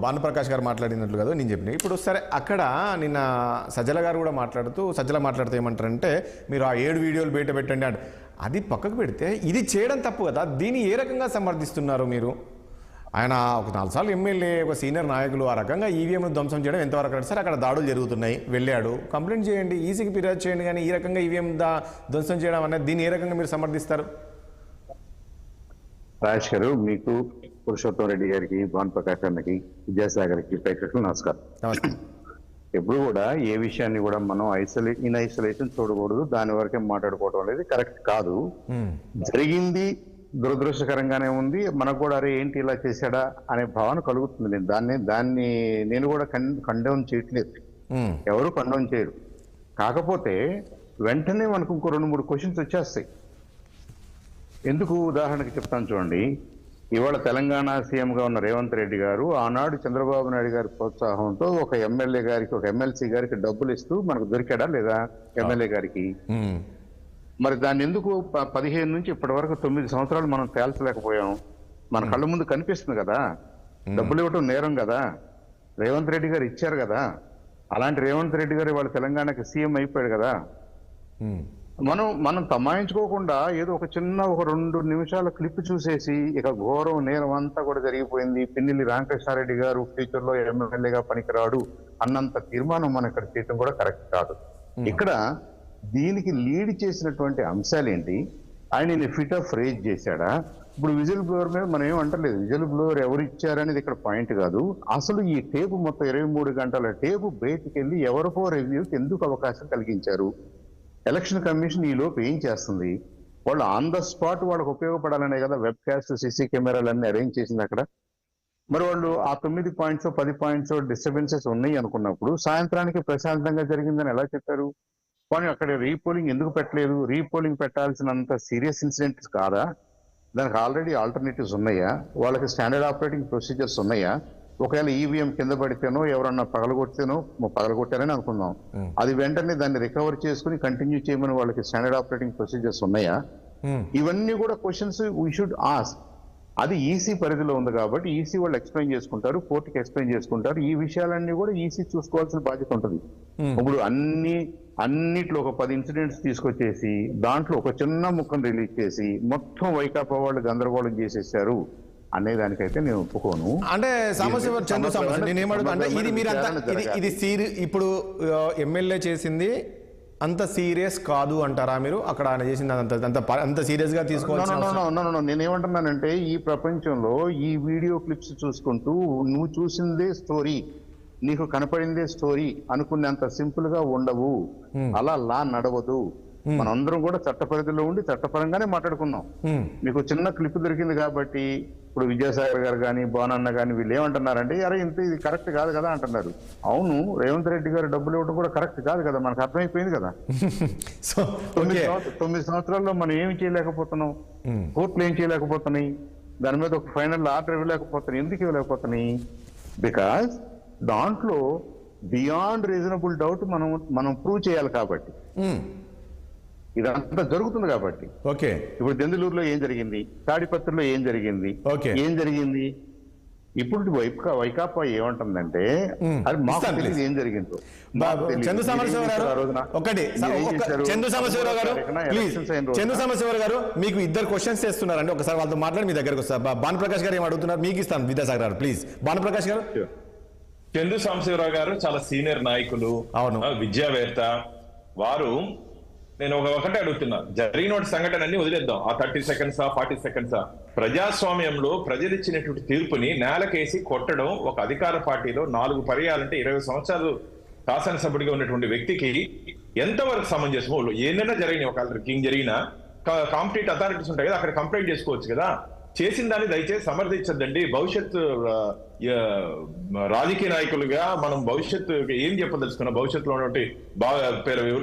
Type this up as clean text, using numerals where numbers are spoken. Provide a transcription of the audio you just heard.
భానుప్రకాష్ గారు మాట్లాడినట్లు కదా నేను చెప్పిన. ఇప్పుడు సరే అక్కడ నిన్న సజ్జల గారు కూడా మాట్లాడుతూ ఏమంటారంటే మీరు ఆ 7 వీడియోలు బయట పెట్టండి అంటే అది పక్కకు పెడితే ఇది చేయడం తప్పు కదా, దీన్ని ఏ రకంగా సమర్థిస్తున్నారు మీరు? ఆయన ఒక 4 సార్లు ఎమ్మెల్యే, ఒక సీనియర్ నాయకులు, ఆ రకంగా ఈవీఎంను ధ్వంసం చేయడం ఎంతవరకు అంటే సరే అక్కడ దాడులు జరుగుతున్నాయి, వెళ్ళాడు, కంప్లైంట్ చేయండి, ఈసీకి ఫిర్యాదు చేయండి, కానీ ఈ రకంగా ఈవీఎం ధ్వంసం చేయడం అనేది దీన్ని ఏ రకంగా మీరు సమర్థిస్తారు? రాజేష్ గారు, మీకు, పురుషోత్తం రెడ్డి గారికి, భానుప్రకాష్ అన్నకి, విద్యాసాగర్కి, ప్రేక్షకులు నమస్కారం. ఎప్పుడు కూడా ఏ విషయాన్ని కూడా మనం ఐసోలేషన్ చూడకూడదు, దాని వరకే మాట్లాడుకోవడం అనేది కరెక్ట్ కాదు. జరిగింది దురదృష్టకరంగానే ఉంది, మనకు కూడా అరే ఏంటి ఇలా చేశాడా అనే భావన కలుగుతుంది. దాన్ని నేను కూడా కండౌన్ చేయట్లేదు, ఎవరు కండౌన్ చేయరు. కాకపోతే వెంటనే మనకు ఇంకో 2-3 క్వశ్చన్స్ వచ్చేస్తాయి. ఎందుకు ఉదాహరణకి చెప్తాను చూడండి. ఇవాళ తెలంగాణ సీఎంగా ఉన్న రేవంత్ రెడ్డి గారు ఆనాడు చంద్రబాబు నాయుడు గారి ప్రోత్సాహంతో ఒక ఎమ్మెల్యే గారికి, ఒక ఎమ్మెల్సీ గారికి డబ్బులు ఇస్తూ మనకు దొరికాడా లేదా ఎమ్మెల్యే గారికి? మరి దాన్ని ఎందుకు 15 నుంచి ఇప్పటి వరకు 9 సంవత్సరాలు మనం తేల్చలేకపోయాం? మన కళ్ళ ముందు కనిపిస్తుంది కదా, డబ్బులు ఇవ్వటం నేరం కదా, రేవంత్ రెడ్డి గారు ఇచ్చారు కదా. అలాంటి రేవంత్ రెడ్డి గారు వాళ్ళ తెలంగాణకి సీఎం అయిపోయాడు కదా. మనం తమాయించుకోకుండా ఏదో ఒక 2 నిమిషాల క్లిప్ చూసేసి ఇక ఘోరం నేరం అంతా కూడా జరిగిపోయింది, పిన్నెల్లి రామకృష్ణారెడ్డి గారు ఫ్యూచర్ లో ఎమ్మెల్యేగా పనికిరాడు అన్నంత తీర్మానం మనం ఇక్కడ చేయడం కూడా కరెక్ట్ కాదు. ఇక్కడ దీనికి లీడ్ చేసినటువంటి అంశాలు ఏంటి? ఆయన ఫిట్ ఆఫ్ రేజ్ చేశాడా? ఇప్పుడు విజిల్ బ్లోవర్ మీద మనం ఏం అంటలేదు, విజిల్ బ్లోవర్ ఎవరు ఇచ్చారనేది ఇక్కడ పాయింట్ కాదు. అసలు ఈ టేపు మొత్తం 23 గంటల టేపు బయటికి వెళ్ళి ఎవరికో రివ్యూకి ఎందుకు అవకాశం కలిగించారు? ఎలక్షన్ కమిషన్ ఈ లోపు ఏం చేస్తుంది? వాళ్ళు ఆన్ ద స్పాట్ వాళ్ళకు ఉపయోగపడాలనే కదా వెబ్ కాస్ట్, సీసీ కెమెరాలన్నీ అరేంజ్ చేసింది అక్కడ. మరి వాళ్ళు ఆ 9 పాయింట్స్ 10 పాయింట్స్ డిస్టర్బెన్సెస్ ఉన్నాయి అనుకున్నప్పుడు సాయంత్రానికి ప్రశాంతంగా జరిగిందని ఎలా చెప్పారు? కానీ అక్కడ రీపోలింగ్ ఎందుకు పెట్టలేదు? రీపోలింగ్ పెట్టాల్సినంత సీరియస్ ఇన్సిడెంట్స్ కాదా? దానికి ఆల్రెడీ ఆల్టర్నేటివ్స్ ఉన్నాయా? వాళ్ళకి స్టాండర్డ్ ఆపరేటింగ్ ప్రొసీజర్స్ ఉన్నాయా? ఒకవేళ ఈవీఎం కింద పడితేనో ఎవరన్నా పగలగొట్టారని అనుకుందాం, అది వెంటనే దాన్ని రికవర్ చేసుకుని కంటిన్యూ చేయమని వాళ్ళకి స్టాండర్డ్ ఆపరేటింగ్ ప్రొసీజర్స్ ఉన్నాయా? ఇవన్నీ కూడా క్వశ్చన్స్ వీ షుడ్ ఆస్క్. అది ఈసీ పరిధిలో ఉంది కాబట్టి ఈసీ వాళ్ళు ఎక్స్ప్లెయిన్ చేసుకుంటారు, కోర్టుకి ఎక్స్ప్లెయిన్ చేసుకుంటారు. ఈ విషయాలన్నీ కూడా ఈసీ చూసుకోవాల్సిన బాధ్యత ఉంటుంది. ఇప్పుడు అన్నిట్లో ఒక 10 ఇన్సిడెంట్స్ తీసుకొచ్చేసి దాంట్లో ఒక చిన్న ముక్కను రిలీజ్ చేసి మొత్తం వైకాపా వాళ్ళు గందరగోళం చేసేసారు అనే దానికైతే నేను ఒప్పుకోను. అంటే ఇప్పుడు ఎమ్మెల్యే చేసింది అంత సీరియస్ కాదు అంటారా మీరు? అక్కడ ఆయన చేసింది అంత సీరియస్ గా తీసుకోవాలి? నేనేమంటున్నానంటే ఈ ప్రపంచంలో ఈ వీడియో క్లిప్స్ చూసుకుంటూ నువ్వు చూసిందే స్టోరీ, నీకు కనపడిందే స్టోరీ అనుకునేంత సింపుల్ గా ఉండవు. అలా లా నడవదు. మనందరం కూడా చట్ట పరిధిలో ఉండి చట్టపరంగానే మాట్లాడుకున్నాం. మీకు చిన్న క్లిప్ దొరికింది కాబట్టి ఇప్పుడు విద్యాసాగర్ గారు కానీ, బానన్న కానీ వీళ్ళు ఏమంటున్నారంటే అరే ఇది కరెక్ట్ కాదు కదా అంటున్నారు. అవును, రేవంత్ రెడ్డి గారు డబ్బులు ఇవ్వడం కూడా కరెక్ట్ కాదు కదా, మనకు అర్థమైపోయింది కదా. 9 సంవత్సరాల్లో మనం ఏమి చేయలేకపోతున్నాం, కోర్టులు ఏం చేయలేకపోతున్నాయి, దాని మీద ఒక ఫైనల్ ఆర్డర్ ఇవ్వలేకపోతున్నాయి. ఎందుకు ఇవ్వలేకపోతున్నాయి? బికాజ్ దాంట్లో బియాండ్ రీజనబుల్ డౌట్ మనం ప్రూవ్ చేయాలి కాబట్టి, ఇదంతా జరుగుతుంది కాబట్టి. ఓకే, ఇప్పుడు దెందులూరులో ఏం జరిగింది, తాడిపత్రిలో ఏం జరిగింది, ఇప్పుడు వైకాపా ఏమంటుందంటే అది మాకు తెలియదు ఏం జరిగిందో. చందు సాంబశివరావు గారు మీకు 2 క్వశ్చన్స్ చేస్తున్నారండి, ఒకసారి వాళ్ళతో మాట్లాడి మీ దగ్గరకు వస్తారు. భానుప్రకాష్ గారు ఏం అడుగుతున్నారు మీకు ఇస్తాను. విద్యాసాగర్ గారు ప్లీజ్. భానుప్రకాష్ గారు. చందు సాంబశివరావు గారు చాలా సీనియర్ నాయకులు, అవును, విద్యావేత్త. వారు నేను ఒకటే అడుగుతున్నా, జరిగిన సంఘటన అన్ని వదిలేద్దాం. ఆ 30 సెకండ్సా 40 సెకండ్సా? ప్రజాస్వామ్యంలో ప్రజలు ఇచ్చినటువంటి తీర్పుని నేలకేసి కొట్టడం ఒక అధికార పార్టీలో 4 పర్యాలంటే 20 సంవత్సరాలు శాసనసభ్యుడిగా ఉన్నటువంటి వ్యక్తికి ఎంతవరకు సమంజసమో? ఏదైనా జరిగిన ఒక జరిగినా కాంపిటెంట్ అథారిటీస్ ఉంటాయి కదా, అక్కడ కంప్లైంట్ చేసుకోవచ్చు కదా. చేసిన దాన్ని దయచేసి సమర్థించద్దండి. భవిష్యత్తు రాజకీయ నాయకులుగా మనం భవిష్యత్తు ఏం చెప్పదలుచుకున్నా, భవిష్యత్తులో ఉన్నటువంటి బాగా